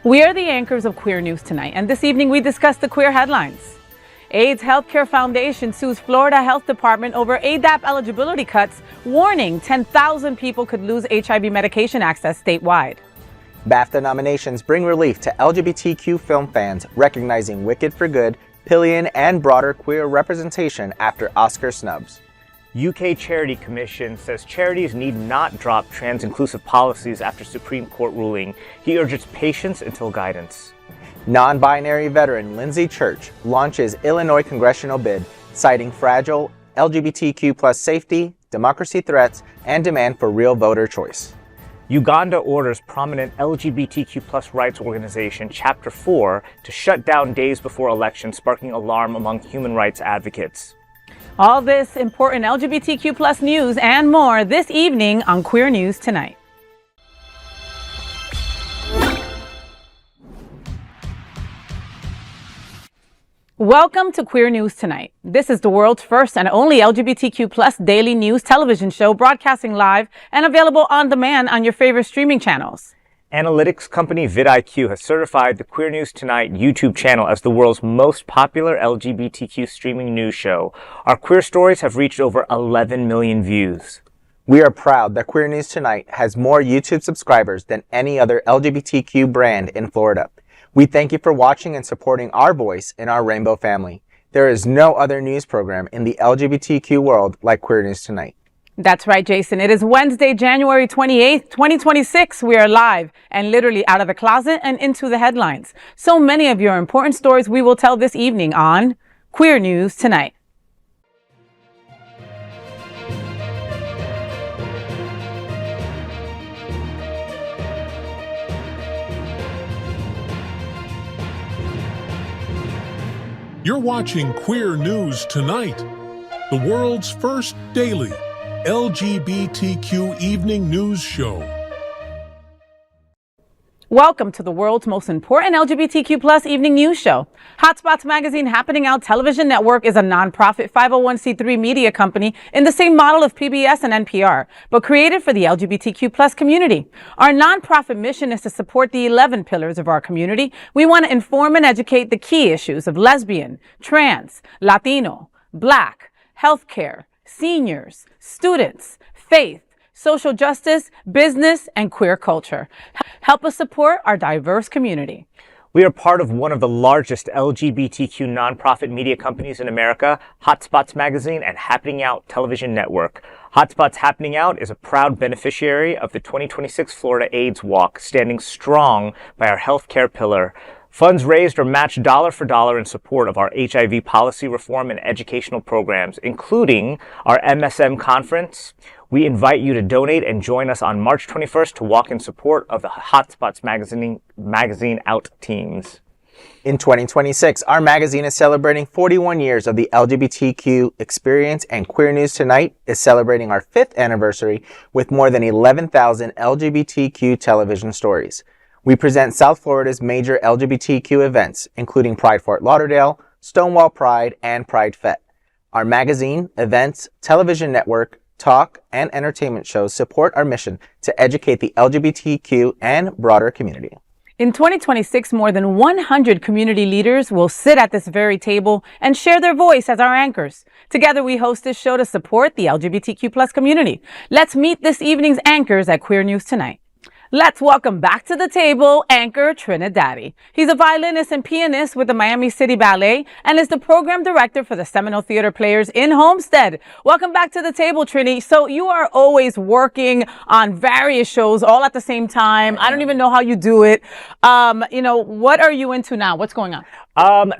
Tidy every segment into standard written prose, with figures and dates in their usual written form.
We are the anchors of Queer News Tonight, and this evening we discuss the queer headlines. AIDS Healthcare Foundation sues Florida Health Department over ADAP eligibility cuts, warning 10,000 people could lose HIV medication access statewide. BAFTA nominations bring relief to LGBTQ film fans, recognizing Wicked for Good, Pillion, and broader queer representation after Oscar snubs. UK Charity Commission says charities need not drop trans-inclusive policies after Supreme Court ruling. He urges patience until guidance. Non-binary veteran Lindsay Church launches Illinois congressional bid, citing fragile LGBTQ+ safety, democracy threats, and demand for real voter choice. Uganda orders prominent LGBTQ+ rights organization Chapter 4 to shut down days before election, sparking alarm among human rights advocates. All this important LGBTQ+ news and more this evening on Queer News Tonight. Welcome to Queer News Tonight. This is the world's first and only LGBTQ+ daily news television show, broadcasting live and available on demand on your favorite streaming channels. Analytics company vidIQ has certified the Queer News Tonight YouTube channel as the world's most popular LGBTQ streaming news show. Our queer stories have reached over 11 million views. We are proud that Queer News Tonight has more YouTube subscribers than any other LGBTQ brand in Florida. We thank you for watching and supporting our voice in our rainbow family. There is no other news program in the LGBTQ world like Queer News Tonight. That's right, Jason. It is Wednesday, January 28th, 2026. We are live and literally out of the closet and into the headlines. So many of your important stories we will tell this evening on Queer News Tonight. You're watching Queer News Tonight, the world's first daily LGBTQ evening news show. Welcome to the world's most important LGBTQ+ evening news show. Hotspots magazine Happening Out television network is a nonprofit 501c3 media company in the same model of PBS and NPR, but created for the LGBTQ+ community. Our nonprofit mission is to support the 11 pillars of our community. We want to inform and educate the key issues of lesbian, trans, Latino, Black, healthcare, seniors, students, faith, social justice, business, and queer culture. Help us support our diverse community. We are part of one of the largest LGBTQ nonprofit media companies in America, Hotspots Magazine and Happening Out Television Network. Hotspots Happening Out is a proud beneficiary of the 2026 Florida AIDS Walk, standing strong by our healthcare pillar. Funds raised are matched dollar for dollar in support of our HIV policy reform and educational programs, including our MSM conference. We invite you to donate and join us on March 21st to walk in support of the Hotspots Magazine Out teams. In 2026, our magazine is celebrating 41 years of the LGBTQ experience, and Queer News Tonight is celebrating our 5th anniversary with more than 11,000 LGBTQ television stories. We present South Florida's major LGBTQ events, including Pride Fort Lauderdale, Stonewall Pride, and Pride Fete. Our magazine, events, television network, talk, and entertainment shows support our mission to educate the LGBTQ and broader community. In 2026, more than 100 community leaders will sit at this very table and share their voice as our anchors. Together, we host this show to support the LGBTQ+ community. Let's meet this evening's anchors at Queer News Tonight. Let's welcome back to the table anchor TriniDaddy. He's a violinist and pianist with the Miami City Ballet and is the program director for the Seminole Theater Players in Homestead. Welcome back to the table, Trini. So you are always working on various shows all at the same time. I don't even know how you do it. What are you into now? What's going on?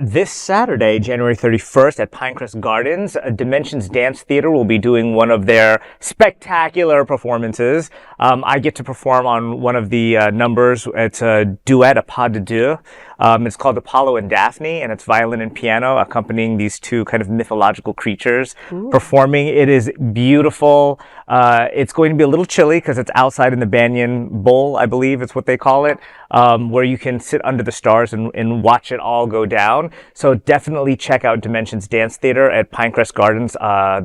This Saturday, January 31st at Pinecrest Gardens, Dimensions Dance Theater will be doing one of their spectacular performances. I get to perform on one of the numbers. It's a duet, a pas de deux. It's called Apollo and Daphne, and it's violin and piano accompanying these two kind of mythological creatures performing. It is beautiful. It's going to be a little chilly because it's outside in the Banyan Bowl, I believe it's what they call it, where you can sit under the stars and watch it all go down. So definitely check out Dimensions Dance Theater at Pinecrest Gardens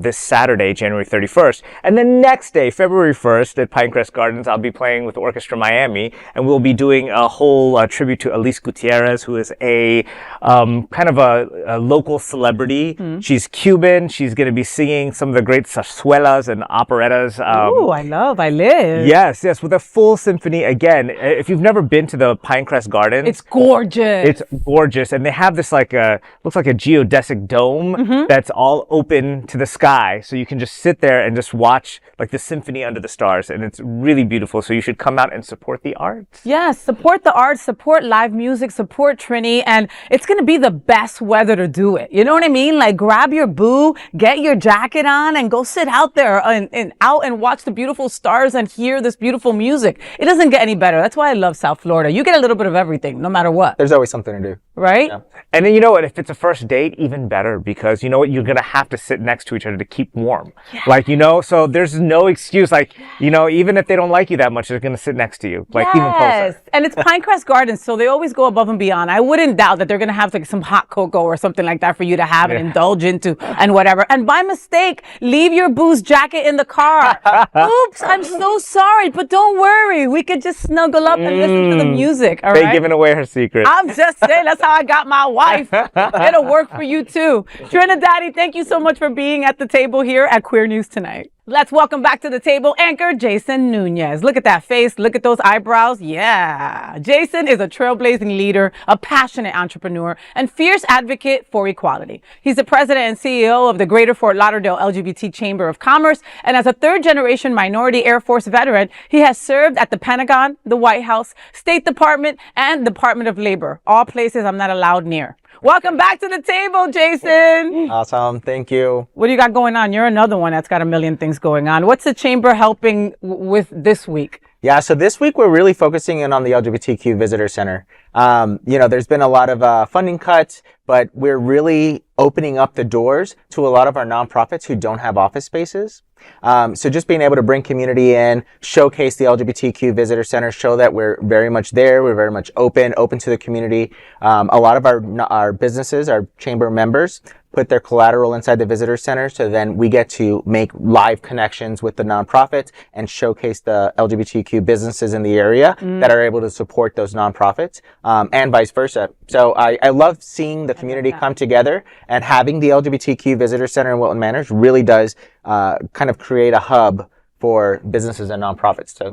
this Saturday, January 31st. And the next day, February 1st, at Pinecrest Gardens, I'll be playing with Orchestra Miami, and we'll be doing a whole tribute to Elise Gutierrez, who is a kind of a local celebrity. She's Cuban. She's going to be singing some of the great zarzuelas and operettas. I live. Yes, with a full symphony. Again, if you've never been to the Pinecrest Gardens, It's gorgeous. it's gorgeous, and they have this looks like a geodesic dome that's all open to the sky, so you can just sit there and just watch like the symphony under the stars, and it's really beautiful. So you should come out and support the arts. Yes, support the arts, support live music, support Trini, and it's going to be the best weather to do it. You know what I mean? Like, grab your boo, get your jacket on, and go sit out there and watch the beautiful stars and hear this beautiful music. It doesn't get any better. That's why I love South Florida. You get a little bit of everything, no matter what. There's always something to do. Right? Yeah. And then, you know what, if it's a first date, even better, because you know what, you're going to have to sit next to each other to keep warm. Yeah. Like, you know, so there's no excuse. Like, you know, even if they don't like you that much, they're going to sit next to you. Like, even closer. And it's Pinecrest Gardens, so they always go above and beyond. I wouldn't doubt that they're going to have like some hot cocoa or something like that for you to have and indulge into and whatever. And by mistake, leave your boo's jacket in the car. Oops, I'm so sorry, but don't worry. We could just snuggle up and listen to the music. All right. They're giving away her secrets. I'm just saying, that's how I got my wife. It'll work for you too. TriniDaddy, thank you so much for being at the table here at Queer News Tonight. Let's welcome back to the table anchor Jason Nunez. Look at that face. Look at those eyebrows. Yeah. Jason is a trailblazing leader, a passionate entrepreneur, and fierce advocate for equality. He's the president and CEO of the Greater Fort Lauderdale LGBT Chamber of Commerce. And as a third-generation minority Air Force veteran, he has served at the Pentagon, the White House, State Department, and Department of Labor, all places I'm not allowed near. Welcome back to the table, Jason. Awesome. Thank you. What do you got going on? You're another one that's got a million things going on. What's the chamber helping with this week? Yeah, so this week we're really focusing in on the LGBTQ Visitor Center. You know, there's been a lot of funding cuts, but we're really opening up the doors to a lot of our nonprofits who don't have office spaces. So just being able to bring community in, showcase the LGBTQ Visitor Center, show that we're very much there, we're very much open to the community. A lot of our businesses, our chamber members, put their collateral inside the visitor center, so then we get to make live connections with the nonprofits and showcase the LGBTQ businesses in the area that are able to support those nonprofits, and vice versa. So I love seeing the community come together, and having the LGBTQ Visitor Center in Wilton Manors really does kind of create a hub for businesses and nonprofits to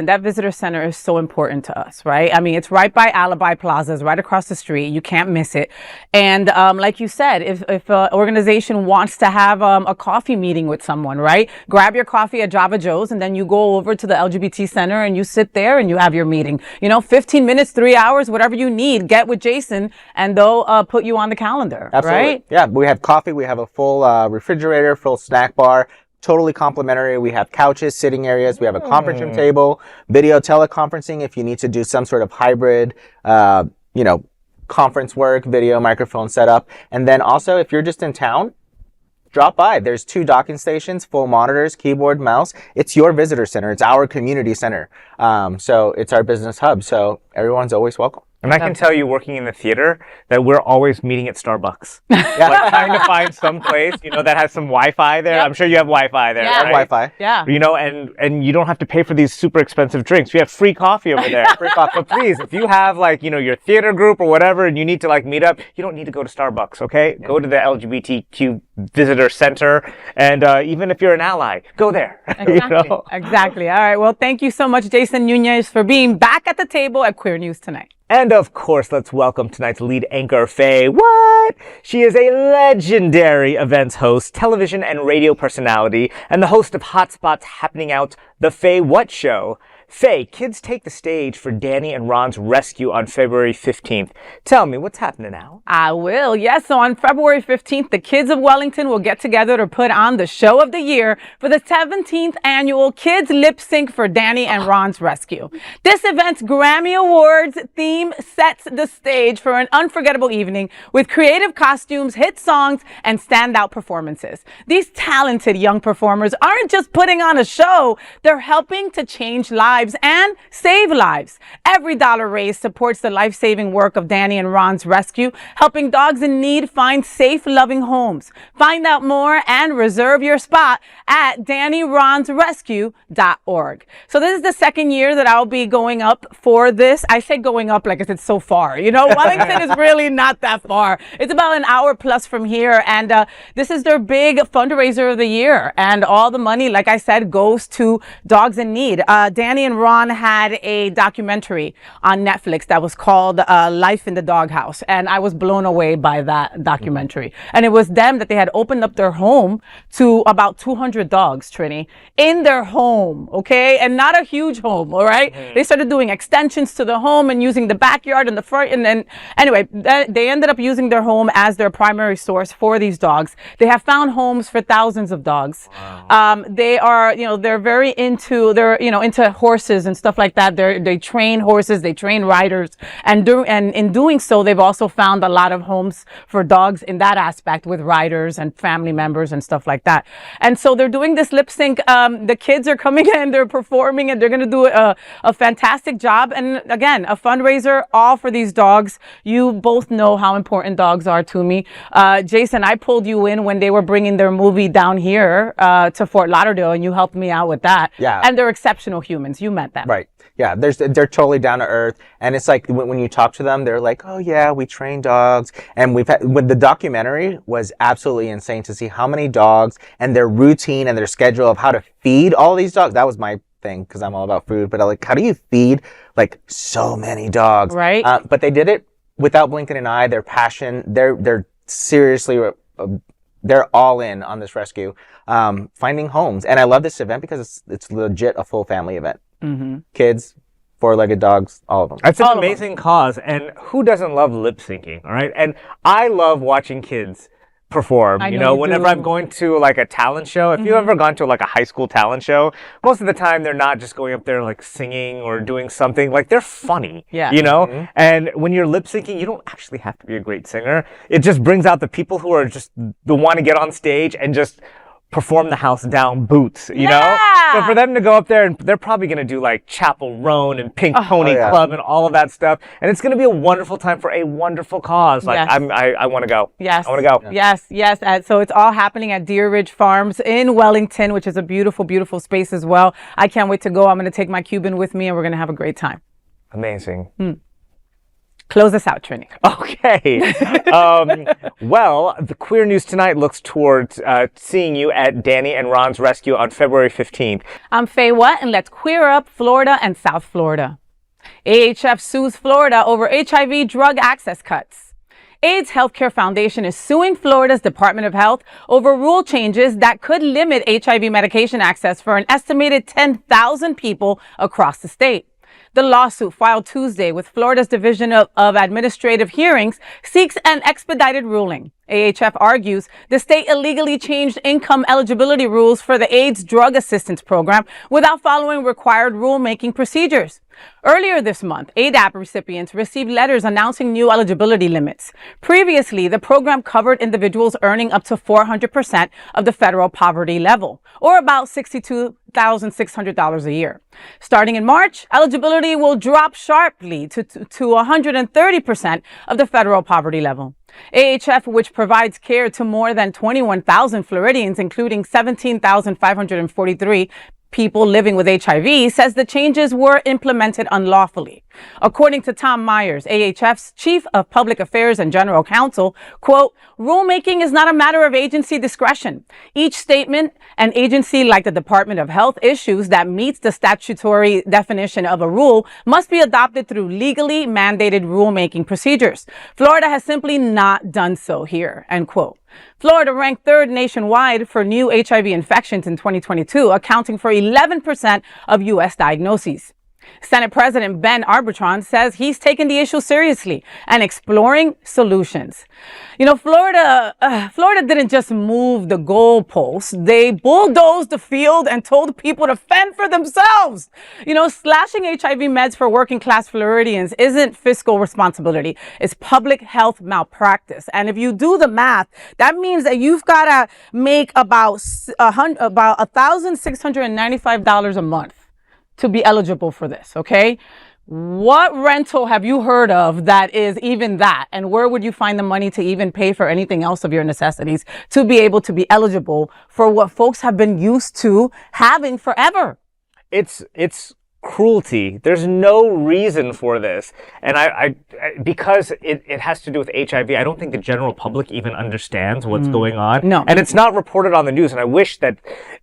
that visitor center is so important to us, right? I mean, it's right by Alibi Plaza, it's right across the street. You can't miss it. And like you said, if an organization wants to have a coffee meeting with someone, right? Grab your coffee at Java Joe's, and then you go over to the LGBT Center and you sit there and you have your meeting. You know, 15 minutes, 3 hours, whatever you need, get with Jason and they'll put you on the calendar. Absolutely. Right? Yeah, we have coffee, we have a full refrigerator, full snack bar. Totally complimentary. We have couches, sitting areas. We have a conference room table, video teleconferencing if you need to do some sort of hybrid, conference work, video, microphone setup. And then also, if you're just in town, drop by. There's 2 docking stations, full monitors, keyboard, mouse. It's your visitor center. It's our community center. So it's our business hub. So everyone's always welcome. And I can tell you, working in the theater, that we're always meeting at Starbucks. Like trying to find some place, that has some Wi-Fi there. Yep. I'm sure you have Wi-Fi there, right? Wi-Fi. Yeah. And you don't have to pay for these super expensive drinks. We have free coffee over there. Free coffee. But please, if you have your theater group or whatever, and you need to meet up, you don't need to go to Starbucks, okay? Yeah. Go to the LGBTQ Visitor Center, and even if you're an ally, go there. Exactly. Exactly. All right. Well, thank you so much, Jason Nunez, for being back at the table at Queer News Tonight. And of course, let's welcome tonight's lead anchor, FayWhat. She is a legendary events host, television and radio personality, and the host of Hotspots Happening Out, the FayWhat Show. Faye, kids take the stage for Danny and Ron's rescue on February 15th. Tell me, what's happening now? I will. Yes, so on February 15th, the kids of Wellington will get together to put on the show of the year for the 17th annual Kids Lip Sync for Danny and Ron's Rescue. This event's Grammy Awards theme sets the stage for an unforgettable evening with creative costumes, hit songs, and standout performances. These talented young performers aren't just putting on a show, they're helping to change lives and save lives. Every dollar raised supports the life-saving work of Danny and Ron's Rescue, helping dogs in need find safe, loving homes. Find out more and reserve your spot at DannyRonsRescue.org. So this is the second year that I'll be going up for this. I say going up like it's so far. You know, Wellington is really not that far. It's about an hour plus from here. And this is their big fundraiser of the year. And all the money, like I said, goes to dogs in need. Danny and Ron had a documentary on Netflix that was called Life in the Doghouse. And I was blown away by that documentary. And it was them that they had opened up their home to about 200 dogs, Trini, in their home, okay? And not a huge home, all right? They started doing extensions to the home and using the backyard and the front. And then, anyway, they ended up using their home as their primary source for these dogs. They have found homes for thousands of dogs. Wow. They are, they're very into, into horses and stuff like that. They train horses, they train riders. And in doing so, they've also found a lot of homes for dogs in that aspect with riders and family members and stuff like that. And so they're doing this lip sync. The kids are coming in, they're performing, and they're going to do a fantastic job. And again, a fundraiser all for these dogs. You both know how important dogs are to me. Jason, I pulled you in when they were bringing their movie down here to Fort Lauderdale, and you helped me out with that. Yeah. And they're exceptional humans. You met them. Right. Yeah, they're totally down to earth, and it's like when you talk to them, they're like, "Oh yeah, we train dogs." And when the documentary was absolutely insane to see how many dogs and their routine and their schedule of how to feed all these dogs. That was my thing because I'm all about food. But how do you feed like so many dogs? Right. But they did it without blinking an eye. Their passion, they're seriously. They're all in on this rescue, finding homes. And I love this event because it's legit a full family event. Mm-hmm. Kids, four-legged dogs, all of them. It's an amazing cause, and who doesn't love lip syncing, all right? And I love watching kids perform. Whenever I'm going to like a talent show, if you've ever gone to like a high school talent show, most of the time they're not just going up there like singing or doing something. Like they're funny, And when you're lip syncing, you don't actually have to be a great singer. It just brings out the people who are just the want to get on stage and just perform the house down boots, you know? So for them to go up there, and they're probably going to do like Chapel Roan and Pink Pony Club and all of that stuff. And it's going to be a wonderful time for a wonderful cause. Like, I want to go. Yes. I want to go. Yes. So it's all happening at Deer Ridge Farms in Wellington, which is a beautiful, beautiful space as well. I can't wait to go. I'm going to take my Cuban with me and we're going to have a great time. Amazing. Close us out, Trini. Okay. Well, the Queer News Tonight looks towards seeing you at Danny and Ron's Rescue on February 15th. I'm FayWhat, and let's queer up Florida and South Florida. AHF sues Florida over HIV drug access cuts. AIDS Healthcare Foundation is suing Florida's Department of Health over rule changes that could limit HIV medication access for an estimated 10,000 people across the state. The lawsuit, filed Tuesday with Florida's Division of Administrative Hearings, seeks an expedited ruling. AHF argues the state illegally changed income eligibility rules for the AIDS Drug Assistance Program without following required rulemaking procedures. Earlier this month, ADAP recipients received letters announcing new eligibility limits. Previously, the program covered individuals earning up to 400% of the federal poverty level, or about $62,600 a year. Starting in March, eligibility will drop sharply to 130% of the federal poverty level. AHF, which provides care to more than 21,000 Floridians, including 17,543 people living with HIV, says the changes were implemented unlawfully. According to Tom Myers, AHF's Chief of Public Affairs and General Counsel, quote, "Rulemaking is not a matter of agency discretion. Each statement an agency like the Department of Health issues that meets the statutory definition of a rule must be adopted through legally mandated rulemaking procedures. Florida has simply not done so here," end quote. Florida ranked third nationwide for new HIV infections in 2022, accounting for 11% of U.S. diagnoses. Senate President Ben Arbitron says he's taking the issue seriously and exploring solutions. You know, Florida didn't just move the goalposts. They bulldozed the field and told people to fend for themselves. You know, slashing HIV meds for working class Floridians isn't fiscal responsibility. It's public health malpractice. And if you do the math, that means that you've got to make about $1,695 a month to be eligible for this, okay? What rental have you heard of that is even that? And where would you find the money to even pay for anything else of your necessities to be able to be eligible for what folks have been used to having forever? It's cruelty. There's no reason for this. And I because it has to do with HIV, I don't think the general public even understands what's going on. No. And it's not reported on the news. And I wish that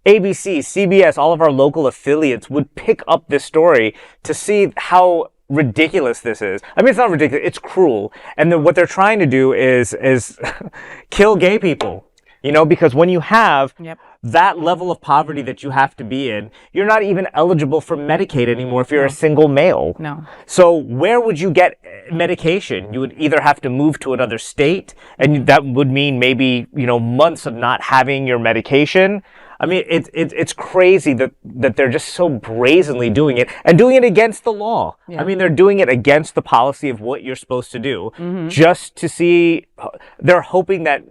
ABC, CBS, all of our local affiliates would pick up this story to see how ridiculous this is. I mean, it's not ridiculous. It's cruel. And then what they're trying to do is kill gay people. You know, because when you have that level of poverty that you have to be in, you're not even eligible for Medicaid anymore if you're a single male. No. So where would you get medication? You would either have to move to another state, and that would mean maybe, you know, months of not having your medication. I mean, it's crazy that they're just so brazenly doing it and doing it against the law. Yeah. I mean, they're doing it against the policy of what you're supposed to do, just to see. They're hoping that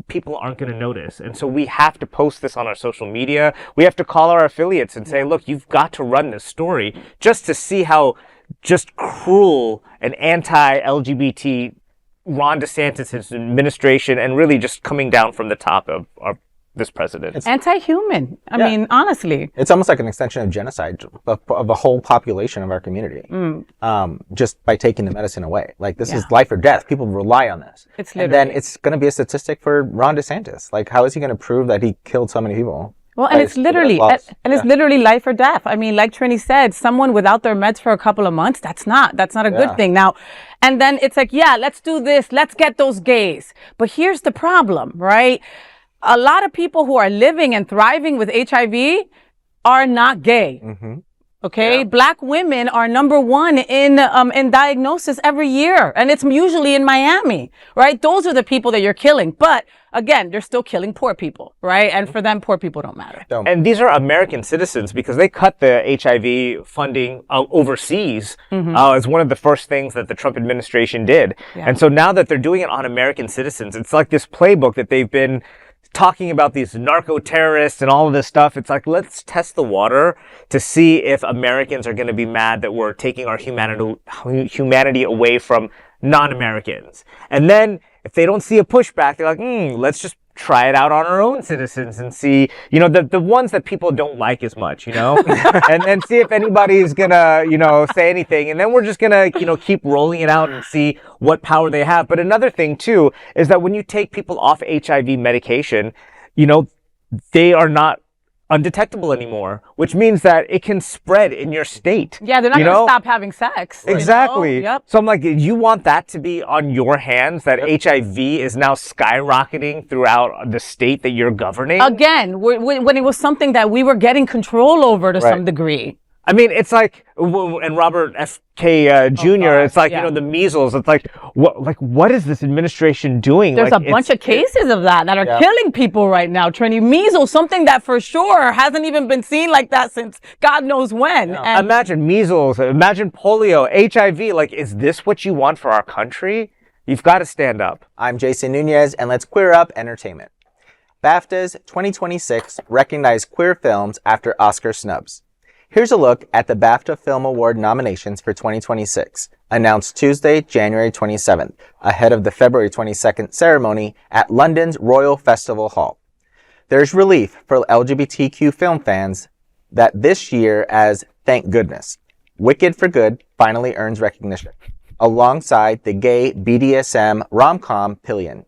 people aren't going to notice. And so we have to post this on our social media. We have to call our affiliates and say, look, you've got to run this story just to see how just cruel and anti-LGBT Ron DeSantis' administration and really just coming down from the top of this president. It's anti-human. I mean, honestly. It's almost like an extension of genocide of a whole population of our community, just by taking the medicine away. Like, this is life or death. People rely on this. It's literally. And then it's going to be a statistic for Ron DeSantis. Like, how is he going to prove that he killed so many people? Well, and it's literally, it's literally life or death. I mean, like Trini said, someone without their meds for a couple of months, that's not a good thing. Now, and then it's like, yeah, let's do this. Let's get those gays. But here's the problem, right? A lot of people who are living and thriving with HIV are not gay. Okay, Black women are number one in diagnosis every year, and it's usually in Miami, right? Those are the people that you're killing. But again, they're still killing poor people, right? And for them, poor people don't matter. And these are American citizens because they cut the HIV funding overseas as one of the first things that the Trump administration did. And so now that they're doing it on American citizens, it's like this playbook that they've been talking about, these narco-terrorists and all of this stuff. It's like, let's test the water to see if Americans are going to be mad that we're taking our humanity away from non-Americans. And then if they don't see a pushback, they're like, let's just try it out on our own citizens and see, you know, the ones that people don't like as much, you know, and then see if anybody's gonna, you know, say anything. And then we're just gonna, you know, keep rolling it out and see what power they have. But another thing too, is that when you take people off HIV medication, you know, they are not undetectable anymore, which means that it can spread in your state. Yeah, they're not going to stop having sex. Exactly. You know? Yep. So I'm like, you want that to be on your hands, that HIV is now skyrocketing throughout the state that you're governing? Again, when it was something that we were getting control over to some degree. I mean, it's like, and Robert F. K. Jr., it's like, you know, the measles. It's like, what is this administration doing? There's a bunch of cases of that are killing people right now. Trini, measles, something that for sure hasn't even been seen like that since God knows when. Yeah. And imagine measles, imagine polio, HIV. Like, is this what you want for our country? You've got to stand up. I'm Jason Nunez, and let's queer up entertainment. BAFTAs 2026 recognize queer films after Oscar snubs. Here's a look at the BAFTA Film Award nominations for 2026, announced Tuesday, January 27th, ahead of the February 22nd ceremony at London's Royal Festival Hall. There's relief for LGBTQ film fans that this year, as thank goodness, Wicked for Good finally earns recognition, alongside the gay BDSM rom-com Pillion.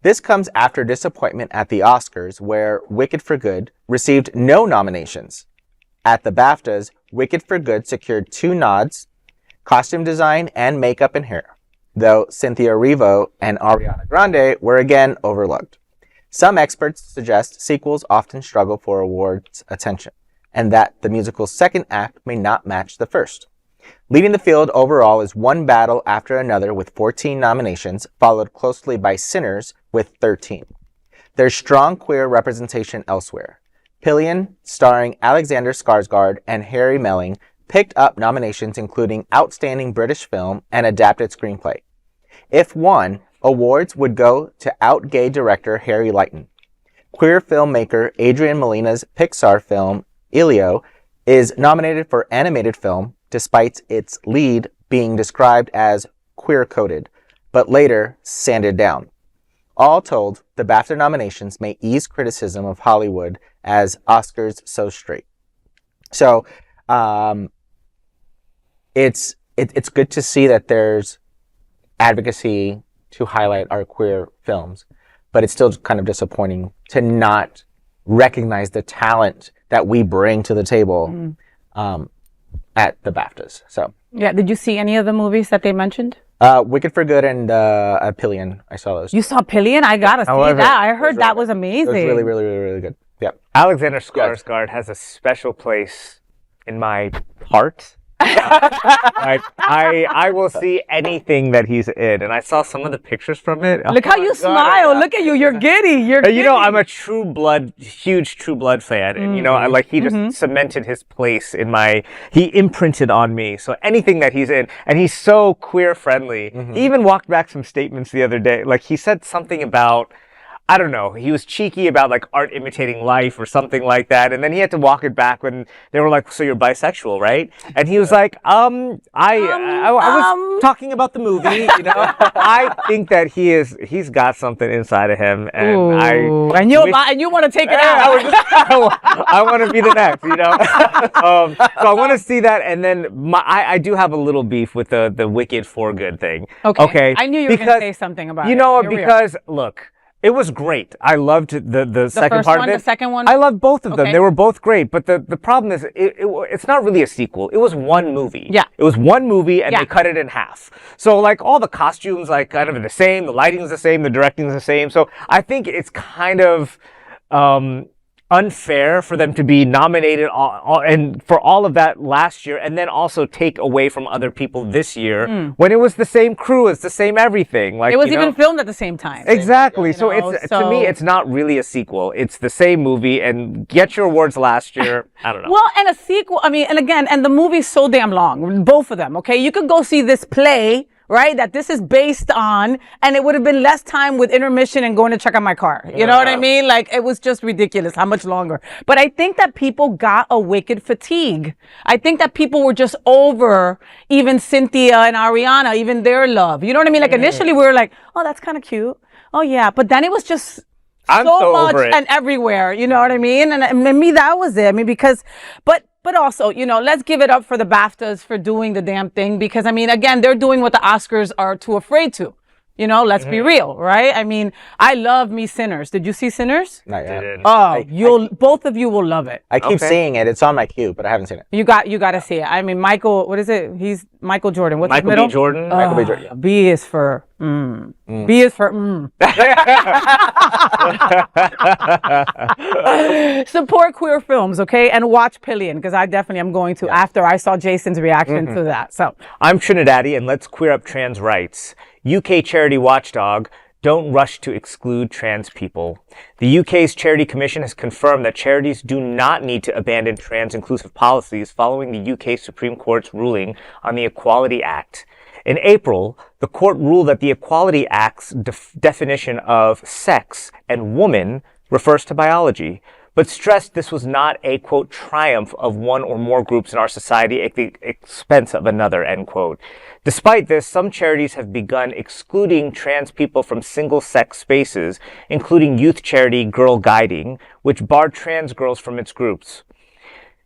This comes after disappointment at the Oscars, where Wicked for Good received no nominations. At the BAFTAs, Wicked for Good secured 2 nods, costume design and makeup and hair, though Cynthia Erivo and Ariana Grande were again overlooked. Some experts suggest sequels often struggle for awards attention, and that the musical's second act may not match the first. Leading the field overall is One Battle After Another with 14 nominations, followed closely by Sinners with 13. There's strong queer representation elsewhere. Pillion, starring Alexander Skarsgård and Harry Melling, picked up nominations including Outstanding British Film and Adapted Screenplay. If won, awards would go to out-gay director Harry Lighton. Queer filmmaker Adrian Molina's Pixar film, Elio, is nominated for animated film, despite its lead being described as queer-coded, but later sanded down. All told, the BAFTA nominations may ease criticism of Hollywood as Oscars so straight. So, it's good to see that there's advocacy to highlight our queer films, but it's still kind of disappointing to not recognize the talent that we bring to the table at the BAFTAs. So yeah, did you see any of the movies that they mentioned? Wicked for Good and Pillion. I saw those. You saw Pillion? I gotta see that. I heard that was amazing. It was really, really, really, really good. Yeah. Alexander Skarsgård has a special place in my heart. Like I will see anything that he's in, and I saw some of the pictures from it. Look how you smile. Look at you. You're giddy. You're giddy. You know, I'm a huge True Blood fan, and you know, he just cemented his place in he imprinted on me. So anything that he's in, and he's so queer friendly. He even walked back some statements the other day. Like he said something about, I don't know, he was cheeky about like art imitating life or something like that. And then he had to walk it back when they were like, so you're bisexual, right? And he was like, I was talking about the movie, you know. I think that he's got something inside of him. And and you want to take it out. I want to be the next, you know. So I want to see that. And then I do have a little beef with the Wicked for Good thing. Okay. I knew you were going to say something about it. You know, because look, it was great. I loved the second part of it. The second one? I loved both of them. They were both great. But the problem is, it's not really a sequel. It was one movie. Yeah. It was one movie, and they cut it in half. So, like, all the costumes, like, kind of the same. The lighting is the same. The directing is the same. So, I think it's kind of unfair for them to be nominated and for all of that last year, and then also take away from other people this year when it was the same crew, it's the same everything. Like, it was even filmed at the same time. Exactly. So to me, it's not really a sequel. It's the same movie, and get your awards last year. I don't know. Well, and a sequel, I mean, and again, and the movie's so damn long, both of them, okay? You could go see this play, right, that this is based on, and it would have been less time with intermission and going to check out my car. You know what I mean? Like, it was just ridiculous how much longer. But I think that people got a Wicked fatigue. I think that people were just over even Cynthia and Ariana, even their love. You know what I mean? Like, initially we were like, oh, that's kind of cute. Oh, yeah. But then it was just so much and everywhere. You know what I mean? And maybe that was it. I mean, because, but also, you know, let's give it up for the BAFTAs for doing the damn thing, because, I mean, again, they're doing what the Oscars are too afraid to. You know, let's be real, right? I mean, I love me Sinners. Did you see Sinners? Not yet. Oh, both of you will love it. I keep seeing it. It's on my queue, but I haven't seen it. You got to see it. I mean, Michael, what is it? He's Michael Jordan. What's his middle? Michael B. Jordan. Michael B. Jordan. Yeah. B is for B is for Support queer films, okay? And watch Pillion, because I definitely am going to after I saw Jason's reaction to that. So I'm TriniDaddy, and let's queer up trans rights. UK charity Watchdog, don't rush to exclude trans people. The UK's Charity Commission has confirmed that charities do not need to abandon trans-inclusive policies following the UK Supreme Court's ruling on the Equality Act. In April, the court ruled that the Equality Act's definition of sex and woman refers to biology, but stressed this was not a, quote, triumph of one or more groups in our society at the expense of another, end quote. Despite this, some charities have begun excluding trans people from single-sex spaces, including youth charity Girl Guiding, which barred trans girls from its groups.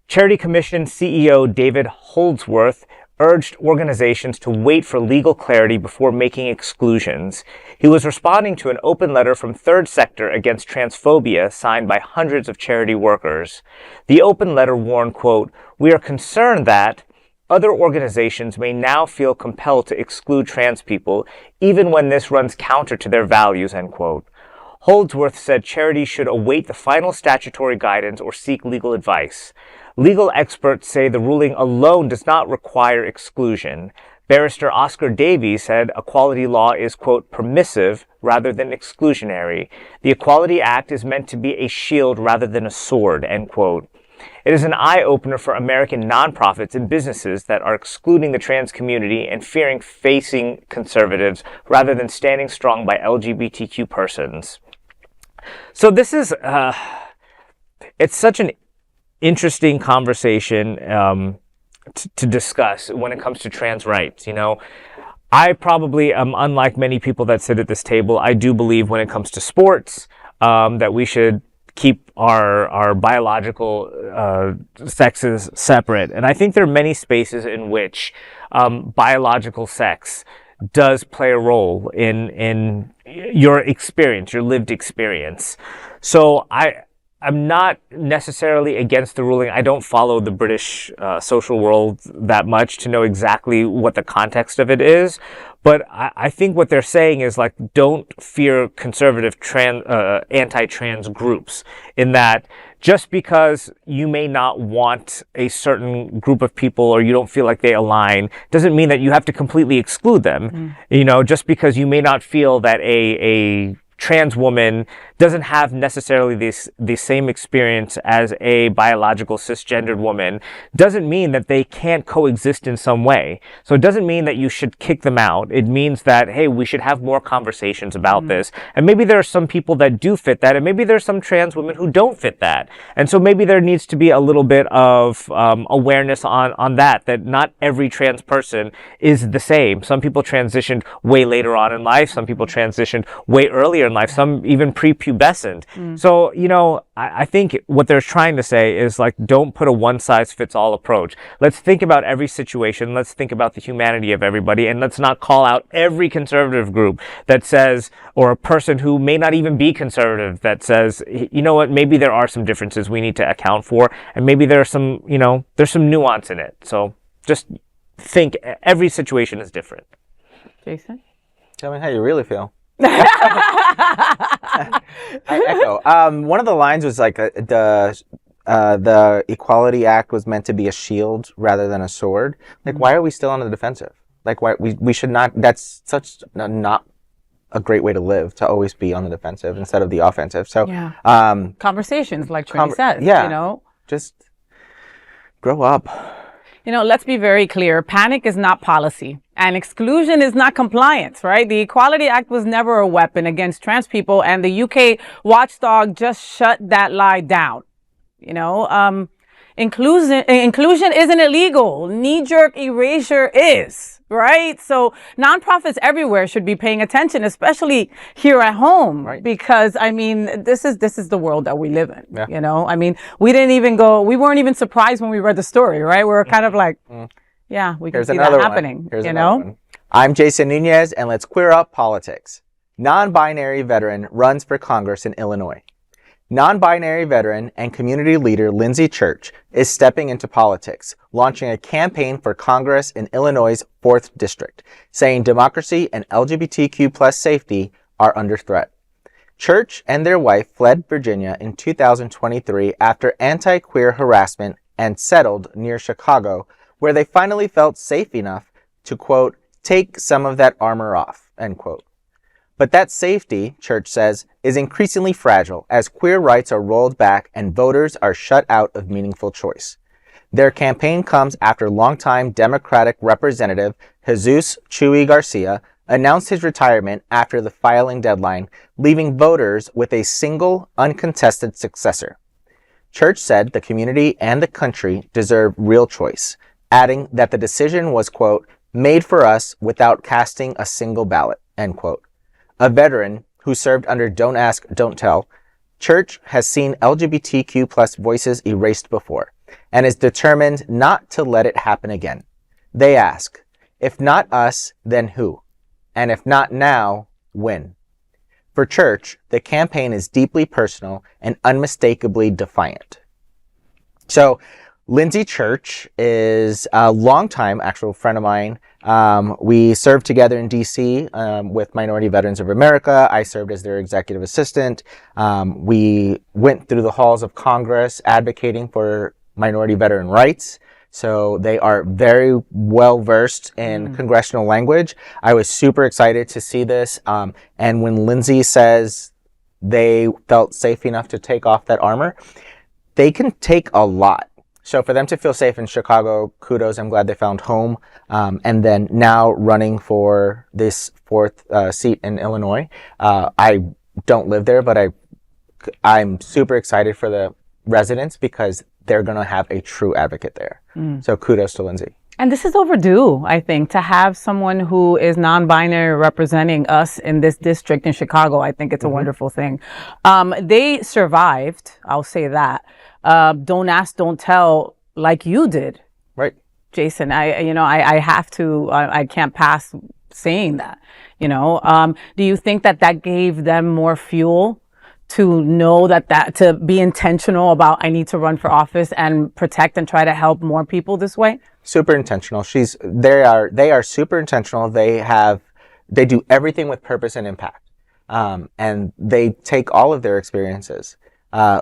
Charity Commission CEO David Holdsworth urged organizations to wait for legal clarity before making exclusions. He was responding to an open letter from Third Sector against transphobia signed by hundreds of charity workers. The open letter warned, quote, "We are concerned that other organizations may now feel compelled to exclude trans people, even when this runs counter to their values," end quote. Holdsworth said charities should await the final statutory guidance or seek legal advice. Legal experts say the ruling alone does not require exclusion. Barrister Oscar Davies said equality law is, quote, permissive rather than exclusionary. The Equality Act is meant to be a shield rather than a sword, end quote. It is an eye-opener for American nonprofits and businesses that are excluding the trans community and fearing facing conservatives rather than standing strong by LGBTQ persons. So this is, it's such an interesting conversation to discuss when it comes to trans rights. You know, I probably am unlike many people that sit at this table. I do believe when it comes to sports that we should keep our biological sexes separate. And I think there are many spaces in which biological sex does play a role in your experience, your lived experience. So I'm not necessarily against the ruling. I don't follow the British social world that much to know exactly what the context of it is. But I think what they're saying is, like, don't fear conservative anti-trans groups, in that just because you may not want a certain group of people or you don't feel like they align doesn't mean that you have to completely exclude them. You know, just because you may not feel that a trans woman doesn't have necessarily the same experience as a biological cisgendered woman doesn't mean that they can't coexist in some way. So it doesn't mean that you should kick them out. It means that, hey, we should have more conversations about this. And maybe there are some people that do fit that, and maybe there's some trans women who don't fit that. And so maybe there needs to be a little bit of awareness on that not every trans person is the same. Some people transitioned way later on in life. Some people transitioned way earlier in life. Some even prepubescent. So, you know, I think what they're trying to say is, like, don't put a one-size-fits-all approach. Let's think about every situation. Let's think about the humanity of everybody, and let's not call out every conservative group that says, or a person who may not even be conservative that says, you know what, maybe there are some differences we need to account for, and maybe there's some, you know, there's some nuance in it. So just think every situation is different. Jason? Tell me how you really feel. I echo. One of the lines was like the Equality Act was meant to be a shield rather than a sword. Like, why are we still on the defensive? Like, why we should not? That's such not a great way to live, to always be on the defensive instead of the offensive. So conversations, like Trini says. Yeah, you know, just grow up. You know, let's be very clear. Panic is not policy, and exclusion is not compliance, right? The Equality Act was never a weapon against trans people, and the UK Watchdog just shut that lie down. You know, inclusion isn't illegal. Knee-jerk erasure is, right? So nonprofits everywhere should be paying attention, especially here at home, right? Because, I mean, this is the world that we live in. Yeah. You know, I mean, we weren't even surprised when we read the story, right? We were kind of like, yeah, we can see that happening. You know? I'm Jason Nunez, and let's queer up politics. Non-binary veteran runs for Congress in Illinois. Non-binary veteran and community leader Lindsay Church is stepping into politics, launching a campaign for Congress in Illinois' 4th District, saying democracy and LGBTQ+ safety are under threat. Church and their wife fled Virginia in 2023 after anti-queer harassment and settled near Chicago, where they finally felt safe enough to, quote, take some of that armor off, end quote. But that safety, Church says, is increasingly fragile as queer rights are rolled back and voters are shut out of meaningful choice. Their campaign comes after longtime Democratic Representative Jesus Chuy Garcia announced his retirement after the filing deadline, leaving voters with a single, uncontested successor. Church said the community and the country deserve real choice, adding that the decision was, quote, made for us without casting a single ballot, end quote. A veteran who served under Don't Ask, Don't Tell, Church has seen LGBTQ+ voices erased before and is determined not to let it happen again. They ask, if not us, then who? And if not now, when? For Church, the campaign is deeply personal and unmistakably defiant. So Lindsay Church is a longtime actual friend of mine. We served together in DC with Minority Veterans of America. I served as their executive assistant. We went through the halls of Congress advocating for minority veteran rights. So they are very well versed in congressional language. I was super excited to see this. And when Lindsay says they felt safe enough to take off that armor, they can take a lot. So for them to feel safe in Chicago, kudos. I'm glad they found home. And then now running for this fourth seat in Illinois. I don't live there, but I'm super excited for the residents because they're going to have a true advocate there. So kudos to Lindsay. And this is overdue, I think, to have someone who is non-binary representing us in this district in Chicago. I think it's a wonderful thing. They survived, I'll say that. Don't ask, don't tell, like you did. Right. Jason, I have to, I can't pass saying that, do you think that gave them more fuel to know to be intentional about, I need to run for office and protect and try to help more people this way? Super intentional. They are super intentional. They do everything with purpose and impact. And they take all of their experiences,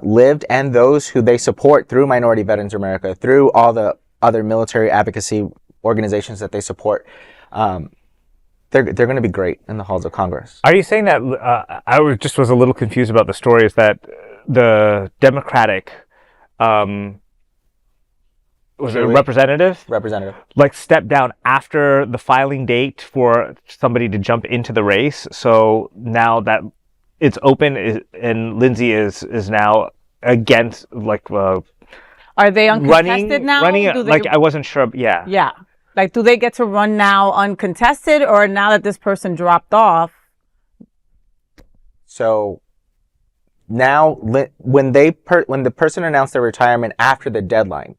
lived and those who they support through Minority Veterans of America, through all the other military advocacy organizations that they support. They're going to be great in the halls of Congress. Are you saying that, I was a little confused about the story, is that the Democratic, was it a representative? Representative. Like stepped down after the filing date for somebody to jump into the race. So now that it's open and Lindsay is now against, are they uncontested now? I wasn't sure. Yeah. Yeah. Like, do they get to run now uncontested, or now that this person dropped off? So now when the person announced their retirement after the deadline,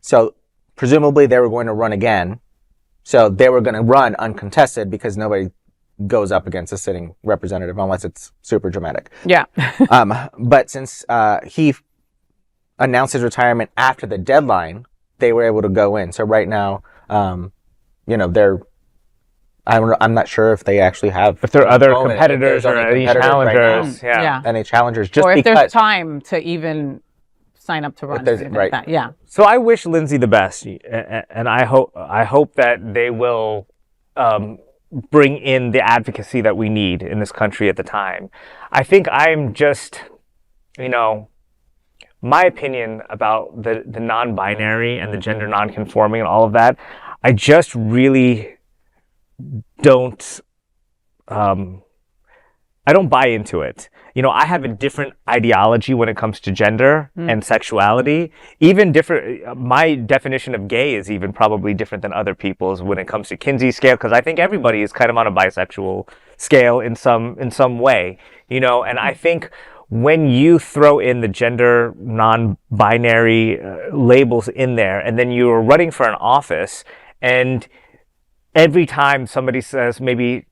so presumably they were going to run again. So they were going to run uncontested because nobody goes up against a sitting representative unless it's super dramatic. Yeah. But since he announced his retirement after the deadline, they were able to go in. So right now, I'm not sure if they actually have. If there are other competitors or any challengers. Right now, any challengers. Or if there's time to even sign up to run. Right. Like that. Yeah. So I wish Lindsay the best, and I hope that they will bring in the advocacy that we need in this country at the time. I think I'm just, my opinion about the non-binary and the gender non-conforming and all of that, I just really don't, I don't buy into it. I have a different ideology when it comes to gender and sexuality. Even different, my definition of gay is even probably different than other people's when it comes to Kinsey's scale, because I think everybody is kind of on a bisexual scale in some way, and I think when you throw in the gender non-binary labels in there, and then you're running for an office, and every time somebody says maybe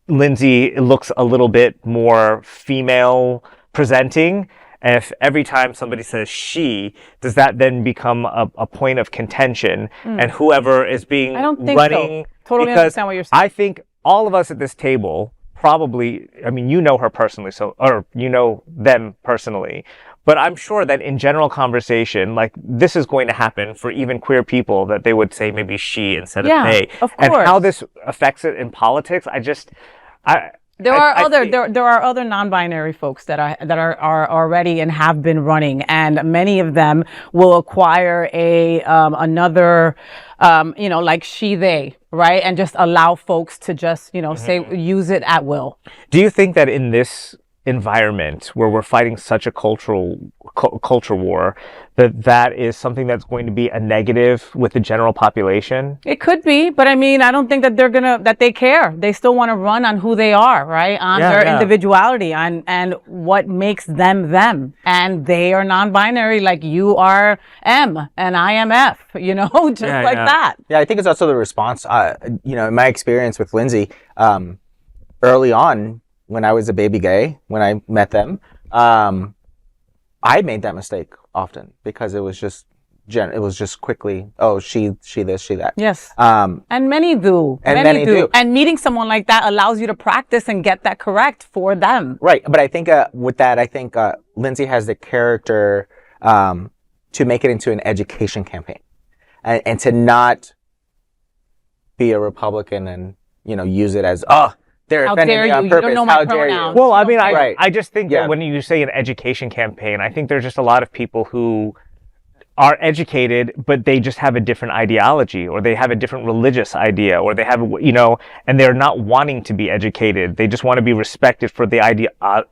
Lindsay looks a little bit more female presenting, if every time somebody says she, does that then become a point of contention? And whoever is being I don't think running, so. Totally understand what you're saying. I think all of us at this table probably, you know her personally, or you know them personally, but I'm sure that in general conversation, like, this is going to happen for even queer people, that they would say maybe she instead of they. Of course. And how this affects it in politics, there are other non-binary folks that are already and have been running, and many of them will acquire another like she they, right, and just allow folks to just say use it at will. Do you think that in this environment where we're fighting such a culture war, that is something that's going to be a negative with the general population? It could be, but I don't think that they care. They still want to run on who they are, right? On their individuality, and what makes them them. And they are non-binary, like you are M and I am F, just that. Yeah, I think it's also the response, in my experience with Lindsay, early on, when I was a baby gay, when I met them, I made that mistake often because it was just it was just quickly, oh, she this, she that. Yes. And many do. And many do. And meeting someone like that allows you to practice and get that correct for them. Right. But I think with that, I think Lindsay has the character to make it into an education campaign and to not be a Republican and, use it as, they're offending me on purpose. You don't know my pronouns. Well, I mean, I just think that when you say an education campaign, I think there's just a lot of people who are educated, but they just have a different ideology, or they have a different religious idea, or they have, and they're not wanting to be educated. They just want to be respected for the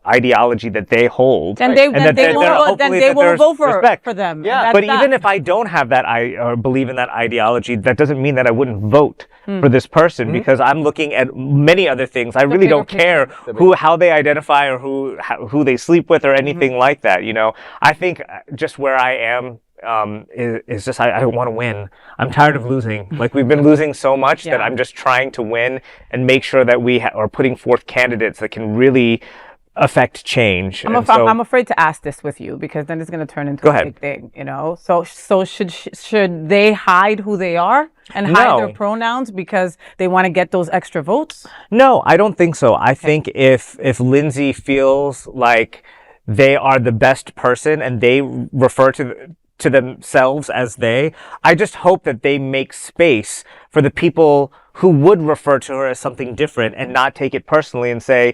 ideology that they hold. And they will vote for them. Yeah. But even if I don't have that, or believe in that ideology, that doesn't mean that I wouldn't vote for this person, because I'm looking at many other things. I really don't care how they identify or who they sleep with or anything like that. I think just where I am, is just I want to win. I'm tired of losing. Like, we've been losing so much that I'm just trying to win and make sure that we are putting forth candidates that can really affect change. I'm afraid to ask this with you, because then it's going to turn into a big thing, So should they hide who they are and hide their pronouns because they want to get those extra votes? No, I don't think so. I think if Lindsay feels like they are the best person and they refer to themselves as I just hope that they make space for the people who would refer to her as something different and not take it personally and say,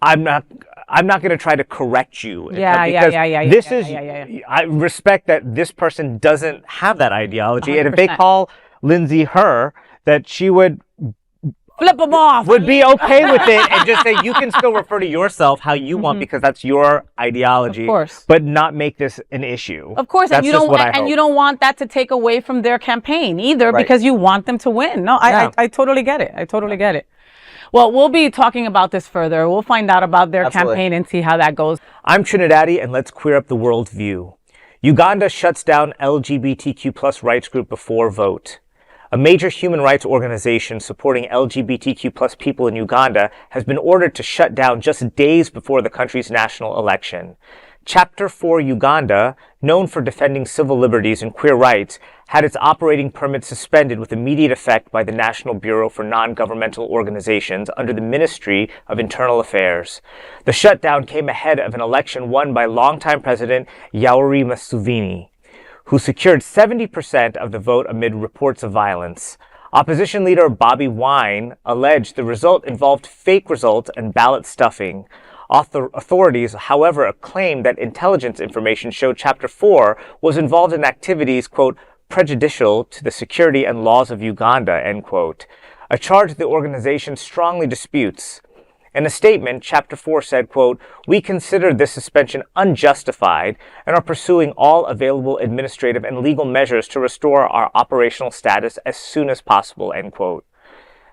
I'm not going to try to correct you. I respect that this person doesn't have that ideology. 100%. And if they call Lindsay her, that she would flip them off. Would be okay with it and just say, you can still refer to yourself how you want, because that's your ideology. Of course. But not make this an issue. Of course. That's you don't want that to take away from their campaign either, because you want them to win. No, I totally get it. I totally get it. Well, we'll be talking about this further. We'll find out about their campaign and see how that goes. I'm TriniDaddy, and let's queer up the world view. Uganda shuts down LGBTQ plus rights group before vote. A major human rights organization supporting LGBTQ plus people in Uganda has been ordered to shut down just days before the country's national election. Chapter 4 Uganda, known for defending civil liberties and queer rights, had its operating permit suspended with immediate effect by the National Bureau for Non-Governmental Organizations under the Ministry of Internal Affairs. The shutdown came ahead of an election won by longtime President Yoweri Museveni, who secured 70% of the vote amid reports of violence. Opposition leader Bobi Wine alleged the result involved fake results and ballot stuffing. Authorities, however, claimed that intelligence information showed Chapter 4 was involved in activities, quote, prejudicial to the security and laws of Uganda, end quote, a charge the organization strongly disputes. In a statement, Chapter 4 said, quote, we consider this suspension unjustified and are pursuing all available administrative and legal measures to restore our operational status as soon as possible, end quote.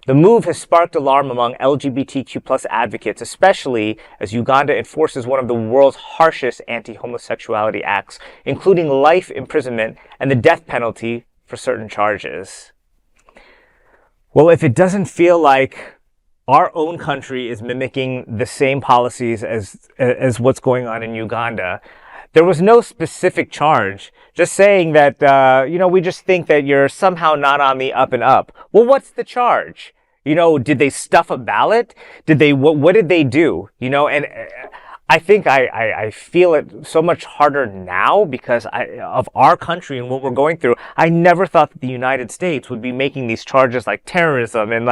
The move has sparked alarm among LGBTQ plus advocates, especially as Uganda enforces one of the world's harshest anti-homosexuality acts, including life imprisonment and the death penalty for certain charges. Well, if it doesn't feel like our own country is mimicking the same policies as what's going on in Uganda, there was no specific charge, just saying that, we just think that you're somehow not on the up and up. Well, what's the charge? Did they stuff a ballot? What did they do? And I think I feel it so much harder now because of our country and what we're going through. I never thought that the United States would be making these charges like terrorism and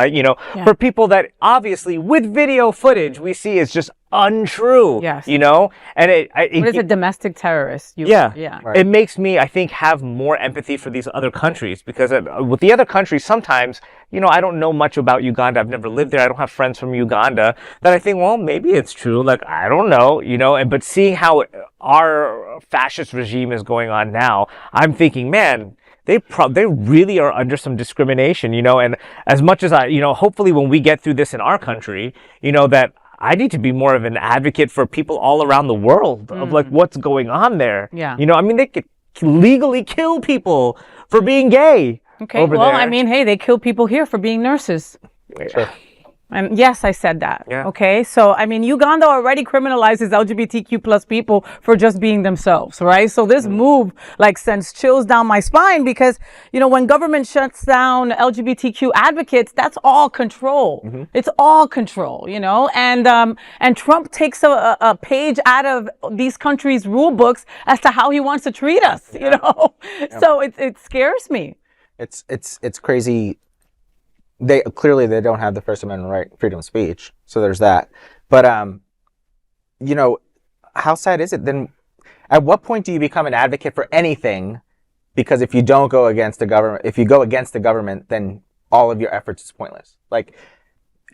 for people that obviously with video footage we see is just untrue. Yes. And what is a domestic terrorist? Right. It makes me, I think, have more empathy for these other countries because with the other countries, sometimes, I don't know much about Uganda. I've never lived there. I don't have friends from Uganda that I think, well, maybe it's true. Like, I don't know, but seeing how our fascist regime is going on now, I'm thinking, man, they really are under some discrimination, and as much as hopefully when we get through this in our country, that I need to be more of an advocate for people all around the world of like what's going on there. Yeah. They could legally kill people for being gay. Okay. Well, there. Hey, they kill people here for being nurses. Sure. And yes, I said that. Yeah. Okay. So, I mean, Uganda already criminalizes LGBTQ plus people for just being themselves, right? So this move like sends chills down my spine because, you know, when government shuts down LGBTQ advocates, that's all control. It's all control, you know, and Trump takes a page out of these countries' rule books as to how he wants to treat us, you know? So it scares me. It's crazy. They don't have the First Amendment right, freedom of speech. So there's that. But you know, how sad is it then? At what point do you become an advocate for anything? Because if you don't go against the government, if you go against the government, then all of your efforts is pointless. Like,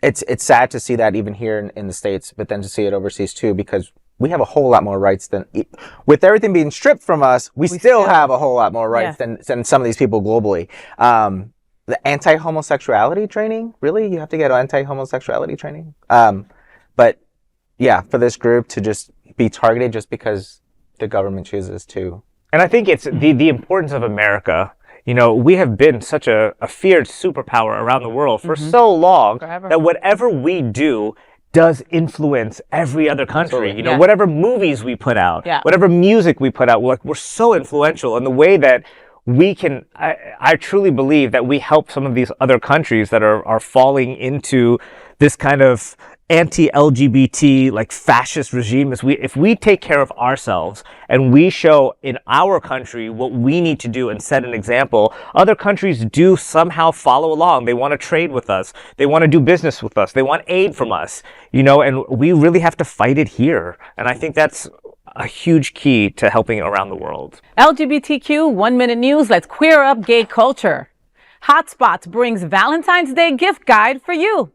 it's sad to see that even here in the States, but then to see it overseas too, because we have a whole lot more rights than, with everything being stripped from us, we still have a whole lot more rights than some of these people globally. The anti-homosexuality training, really? You have to get anti-homosexuality training? But yeah, for this group to just be targeted just because the government chooses to. And I think it's the importance of America. You know, we have been such a feared superpower around the world for so long that whatever we do does influence every other country. You know, whatever movies we put out, whatever music we put out, we're so influential. And the way that we can, I truly believe that we help some of these other countries that are falling into this kind of anti-LGBT, like fascist regime. If we take care of ourselves and we show in our country what we need to do and set an example, other countries do somehow follow along. They want to trade with us. They want to do business with us. They want aid from us, you know, and we really have to fight it here. And I think that's a huge key to helping around the world. LGBTQ 1 Minute News. Let's queer up gay culture. Hotspots brings Valentine's Day gift guide for you.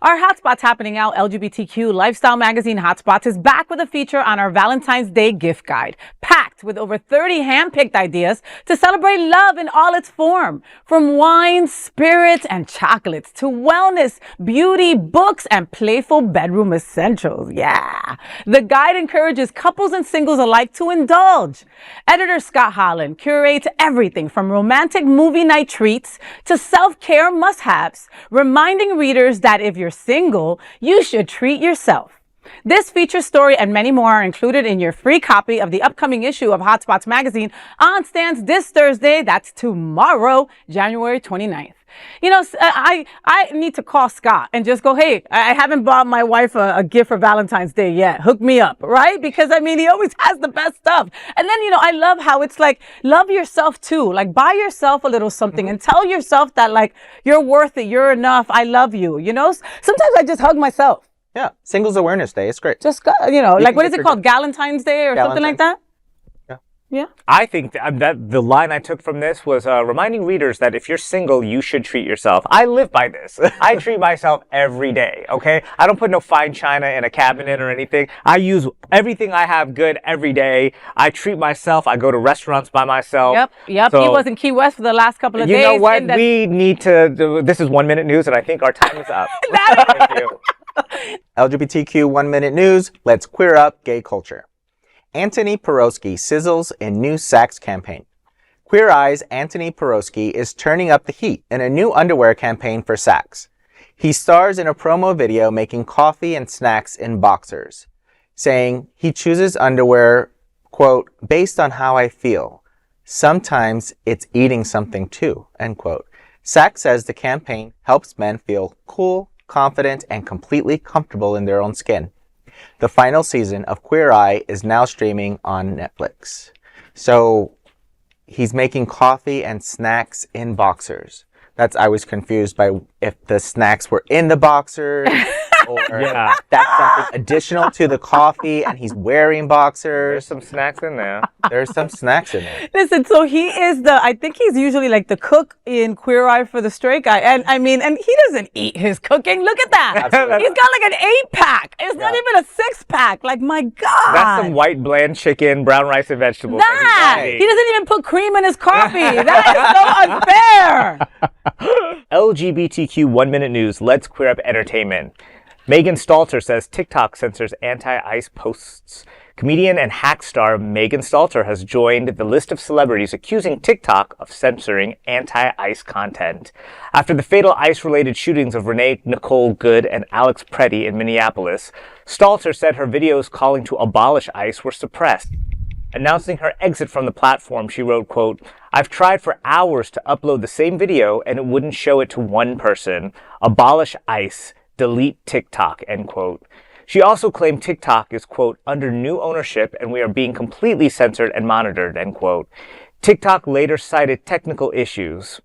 Our Hotspots Happening Out LGBTQ lifestyle magazine Hotspots is back with a feature on our Valentine's Day gift guide, packed with over 30 hand-picked ideas to celebrate love in all its form. From wine, spirits, and chocolates to wellness, beauty, books, and playful bedroom essentials. Yeah. The guide encourages couples and singles alike to indulge. Editor Scott Holland curates everything from romantic movie night treats to self-care must-haves, reminding readers that if you're single, you should treat yourself. This feature story and many more are included in your free copy of the upcoming issue of Hotspots magazine on stands this Thursday. That's tomorrow, January 29th. You know, I need to call Scott and just go, hey, I haven't bought my wife a gift for Valentine's Day yet. Hook me up, right? Because, I mean, he always has the best stuff. And then, you know, I love how it's like, love yourself too. Like, buy yourself a little something and tell yourself that, like, you're worth it. You're enough. I love you. You know, sometimes I just hug myself. Yeah. Singles Awareness Day. It's great. Just, you know, like, what is it called? Galentine's Day or something like that? Yeah. I think that the line I took from this was reminding readers that if you're single, you should treat yourself. I live by this. I treat myself every day, okay? I don't put no fine china in a cabinet or anything. I use everything I have good every day. I treat myself. I go to restaurants by myself. Yep. So, he was in Key West for the last couple of days. You know what? We need to this is 1 minute news, and I think our time is up. Thank you. LGBTQ 1 Minute News. Let's queer up gay culture. Antoni Porowski sizzles in new SAXX campaign. Queer Eye's Antoni Porowski is turning up the heat in a new underwear campaign for SAXX. He stars in a promo video making coffee and snacks in boxers, saying he chooses underwear, quote, based on how I feel. Sometimes it's eating something too, end quote. SAXX says the campaign helps men feel cool, confident, and completely comfortable in their own skin. The final season of Queer Eye is now streaming on Netflix. So he's making coffee and snacks in boxers. I was confused by if the snacks were in the boxers or that's something additional to the coffee and he's wearing boxers. There's some snacks in there. There's some snacks in there. Listen, so he is I think he's usually like the cook in Queer Eye for the Straight Guy. And I mean, and he doesn't eat his cooking. Look at that. Absolutely. He's got like an 8-pack. It's not even a 6-pack. Like, my God. That's some white bland chicken, brown rice and vegetables. He doesn't even put cream in his coffee. That is so unfair. LGBTQ 1 Minute News. Let's queer up entertainment. Megan Stalter says TikTok censors anti-ICE posts. Comedian and hack star Megan Stalter has joined the list of celebrities accusing TikTok of censoring anti-ICE content. After the fatal ICE-related shootings of Renee Nicole Good and Alex Preddy in Minneapolis, Stalter said her videos calling to abolish ICE were suppressed. Announcing her exit from the platform, she wrote, quote, "I've tried for hours to upload the same video and it wouldn't show it to one person. Abolish ICE. Delete TikTok," end quote. She also claimed TikTok is, quote, "under new ownership and we are being completely censored and monitored," end quote. TikTok later cited technical issues.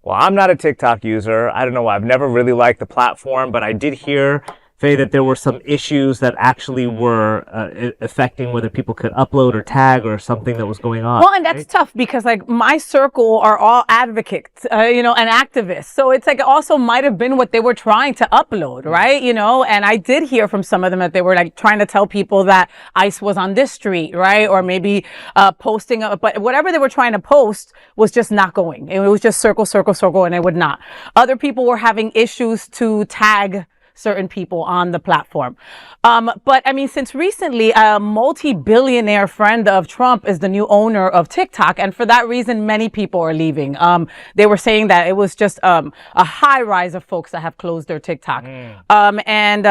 Well, I'm not a TikTok user. I don't know. I've never really liked the platform, but I did hear, Faye, that there were some issues that actually were affecting whether people could upload or tag or something that was going on. Well, and that's tough because like my circle are all advocates, and activists. So it's like it also might have been what they were trying to upload, right? And I did hear from some of them that they were like trying to tell people that ICE was on this street, right? Or maybe posting, but whatever they were trying to post was just not going. It was just circle, circle, circle, and it would not. Other people were having issues to tag certain people on the platform. But I mean, since recently, a multi-billionaire friend of Trump is the new owner of TikTok. And for that reason, many people are leaving. They were saying that it was just a high rise of folks that have closed their TikTok. And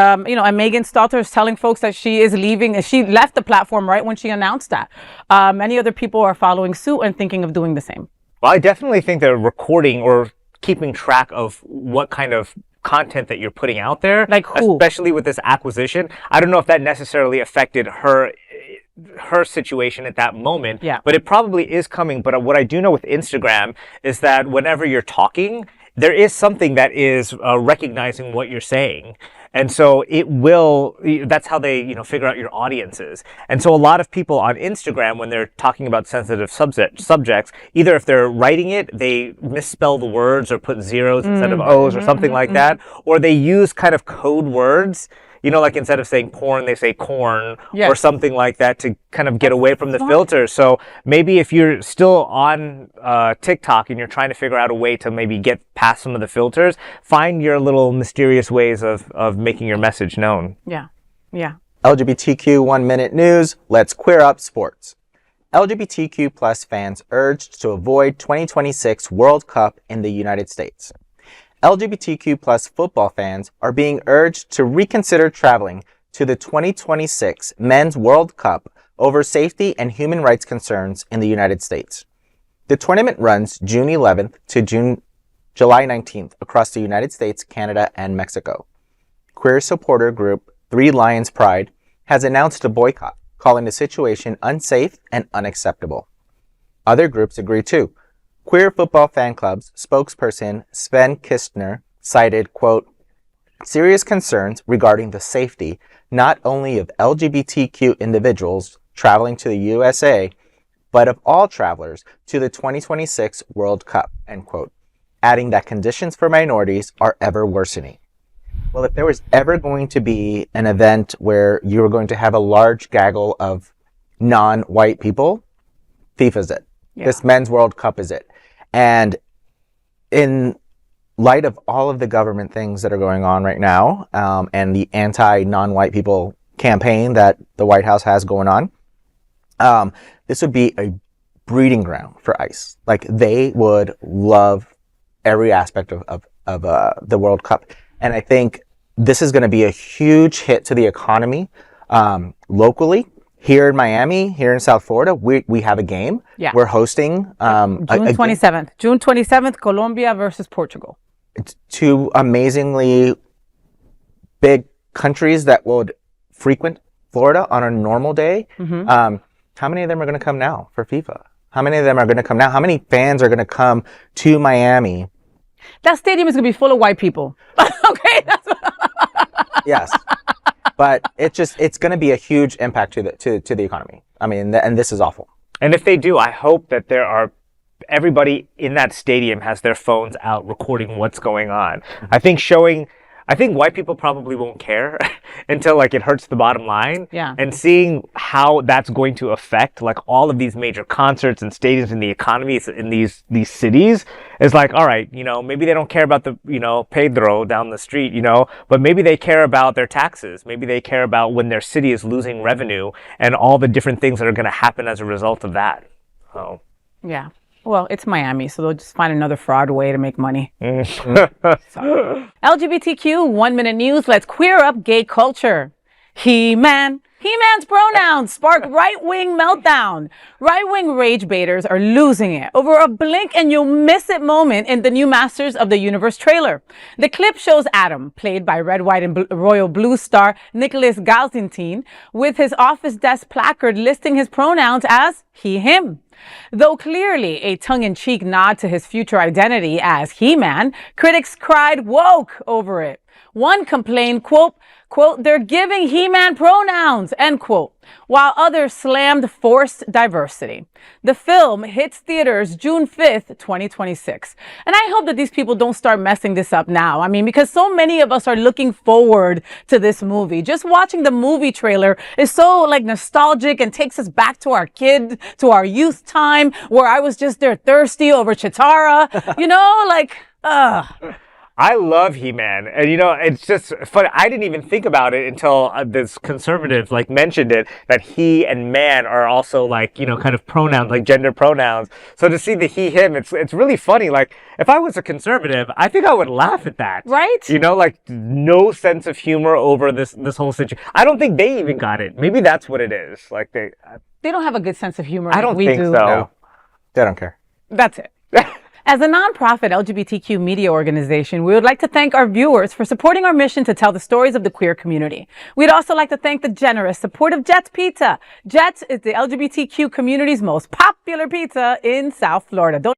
Megan Stalter is telling folks that she is leaving. And she left the platform right when she announced that. Many other people are following suit and thinking of doing the same. Well, I definitely think that recording or keeping track of what kind of content that you're putting out there, like who? Especially with this acquisition, I don't know if that necessarily affected her situation at that moment, but it probably is coming. But what I do know with Instagram is that whenever you're talking, there is something that is recognizing what you're saying. And so that's how they, figure out your audiences. And so a lot of people on Instagram, when they're talking about sensitive subjects, either if they're writing it, they misspell the words or put zeros instead of O's or something like that, or they use kind of code words. Like instead of saying porn, they say corn or something like that to kind of get away from the filters. So maybe if you're still on TikTok and you're trying to figure out a way to maybe get past some of the filters, find your little mysterious ways of making your message known. Yeah. LGBTQ 1 Minute News. Let's queer up sports. LGBTQ plus fans urged to avoid 2026 World Cup in the United States. LGBTQ plus football fans are being urged to reconsider traveling to the 2026 Men's World Cup over safety and human rights concerns in the United States. The tournament runs June 11th to July 19th across the United States, Canada, and Mexico. Queer supporter group 3 Lions Pride has announced a boycott, calling the situation unsafe and unacceptable. Other groups agree too. Queer Football Fan Club's spokesperson Sven Kistner cited, quote, "serious concerns regarding the safety not only of LGBTQ individuals traveling to the USA, but of all travelers to the 2026 World Cup," end quote, adding that conditions for minorities are ever worsening. Well, if there was ever going to be an event where you were going to have a large gaggle of non-white people, FIFA's it. Yeah. This Men's World Cup is it. And in light of all of the government things that are going on right now, and the anti-non-white people campaign that the White House has going on, this would be a breeding ground for ICE. Like, they would love every aspect of the World Cup. And I think this is going to be a huge hit to the economy locally. Here in Miami, here in South Florida, we have a game. Yeah. We're hosting June 27th. June 27th, Colombia versus Portugal. It's 2 amazingly big countries that would frequent Florida on a normal day. Mm-hmm. How many of them are going to come now for FIFA? How many of them are going to come now? How many fans are going to come to Miami? That stadium is going to be full of white people. Okay. Yes. But it's going to be a huge impact to the economy. I mean, and this is awful. And if they do, I hope that everybody in that stadium has their phones out recording what's going on. I think I think white people probably won't care until like it hurts the bottom line. Yeah. And seeing how that's going to affect like all of these major concerts and stadiums and the economies in these cities is like, all right, you know, maybe they don't care about the, you know, Pedro down the street, you know, but maybe they care about their taxes. Maybe they care about when their city is losing revenue and all the different things that are going to happen as a result of that. So. Yeah. Well, it's Miami, so they'll just find another fraud way to make money. LGBTQ 1 Minute News. Let's queer up gay culture. He-Man. He-Man's pronouns spark right-wing meltdown. Right-wing rage baiters are losing it over a blink and you'll miss it moment in the new Masters of the Universe trailer. The clip shows Adam, played by red, white, and royal blue star Nicholas Galtintine, with his office desk placard listing his pronouns as he, him. Though clearly a tongue-in-cheek nod to his future identity as He-Man, critics cried woke over it. One complained, quote, they're giving He-Man pronouns, end quote, while others slammed forced diversity. The film hits theaters June 5th, 2026. And I hope that these people don't start messing this up now. I mean, because so many of us are looking forward to this movie. Just watching the movie trailer is so like nostalgic and takes us back to our youth time where I was just there thirsty over Chitara, you know, like, I love He-Man, and you know, it's just funny. I didn't even think about it until this conservative like mentioned it, that he and man are also like, you know, kind of pronouns, like gender pronouns. So to see the he, him, it's really funny. Like if I was a conservative, I think I would laugh at that. right? You know, like no sense of humor over this whole situation. I don't think they even got it. Maybe that's what it is. Like they don't have a good sense of humor. I don't we think do. so. No, they don't care. That's it. As a nonprofit LGBTQ media organization, we would like to thank our viewers for supporting our mission to tell the stories of the queer community. We'd also like to thank the generous support of Jets Pizza. Jets is the LGBTQ community's most popular pizza in South Florida.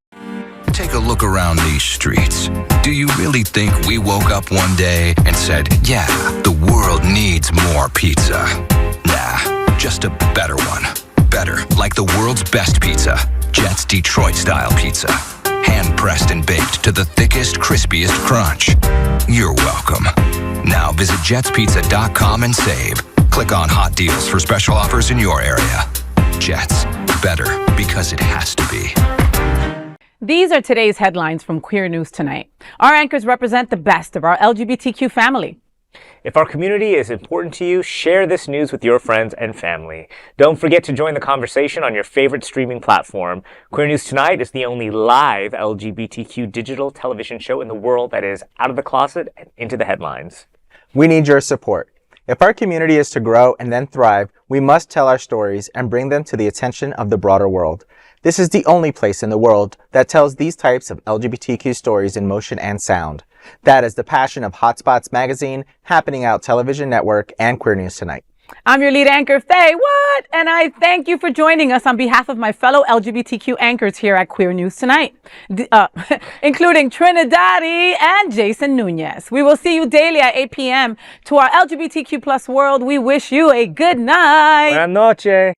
Take a look around these streets. Do you really think we woke up one day and said, yeah, the world needs more pizza? Nah, just a better one. Better, like the world's best pizza, Jet's Detroit-style pizza. Hand-pressed and baked to the thickest, crispiest crunch. You're welcome. Now visit jetspizza.com and save. Click on hot deals for special offers in your area. Jets, better because it has to be. These are today's headlines from Queer News Tonight. Our anchors represent the best of our LGBTQ family. If our community is important to you, share this news with your friends and family. Don't forget to join the conversation on your favorite streaming platform. Queer News Tonight is the only live LGBTQ digital television show in the world that is out of the closet and into the headlines. We need your support. If our community is to grow and then thrive, we must tell our stories and bring them to the attention of the broader world. This is the only place in the world that tells these types of LGBTQ stories in motion and sound. That is the passion of Hotspots magazine, Happening Out television network, and Queer News Tonight. I'm your lead anchor, FayWhat, and I thank you for joining us on behalf of my fellow LGBTQ anchors here at Queer News Tonight, including TriniDaddy and Jason Nunez. We will see you daily at 8 p.m. To our LGBTQ plus world, we wish you a good night. Buenas noches.